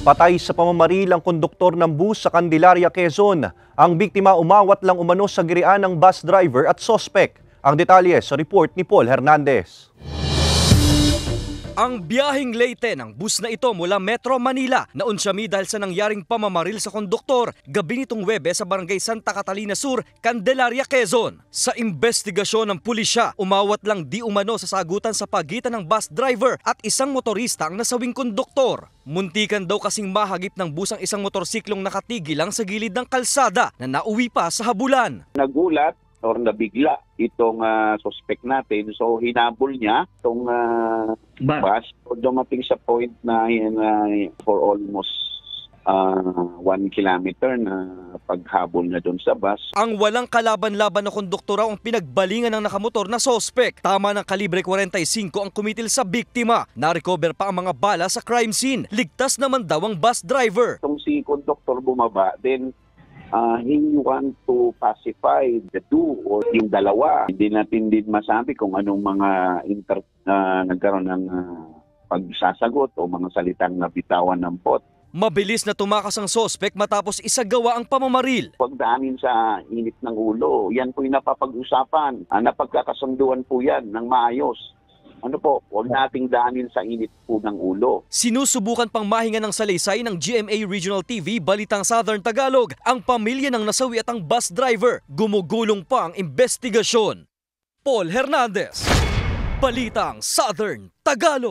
Patay sa pamamaril ang konduktor ng bus sa Candelaria, Quezon. Ang biktima umawat lang umano sa girian ng bus driver at sospek. Ang detalye sa report ni Paul Hernandez. Ang biyaheng Leyte ng bus na ito mula Metro Manila naunsyami dahil sa nangyaring pamamaril sa konduktor gabi nitong Webes sa barangay Santa Catalina Sur, Candelaria, Quezon. Sa investigasyon ng pulisya, umawat lang di umano sa sagutan sa pagitan ng bus driver at isang motorista ang nasawing konduktor. Muntikan daw kasing mahagip ng bus ang isang motorsiklong nakatigil lang sa gilid ng kalsada na nauwi pa sa habulan. Nagulat or nabigla itong suspect natin. So hinabol niya itong bus. So, dumating sa point na for almost 1 kilometer na paghabol na doon sa bus. Ang walang kalaban-laban na konduktor ang pinagbalingan ng nakamotor na sospek. Tama ng kalibre 45 ang kumitil sa biktima. Na-recover pa ang mga bala sa crime scene. Ligtas naman daw ang bus driver. Itong si konduktor bumaba, then he want to pacify the two or yung dalawa. Hindi natin din masabi kung anong mga nagkaroon ng pagsasagot o mga salitang nabitawan ng pot. Mabilis na tumakas ang sospek matapos isagawa ang pamamaril. Pagdaanin sa init ng ulo, yan po yung napapag-usapan. Napagkakasunduan po yan ng maayos. Huwag nating daanin sa init po ng ulo. Sinusubukan pang mahinga ng salaysay ng GMA Regional TV Balitang Southern Tagalog ang pamilya ng nasawi at ang bus driver. Gumugulong pa ang investigasyon. Paul Hernandez, Balitang Southern Tagalog.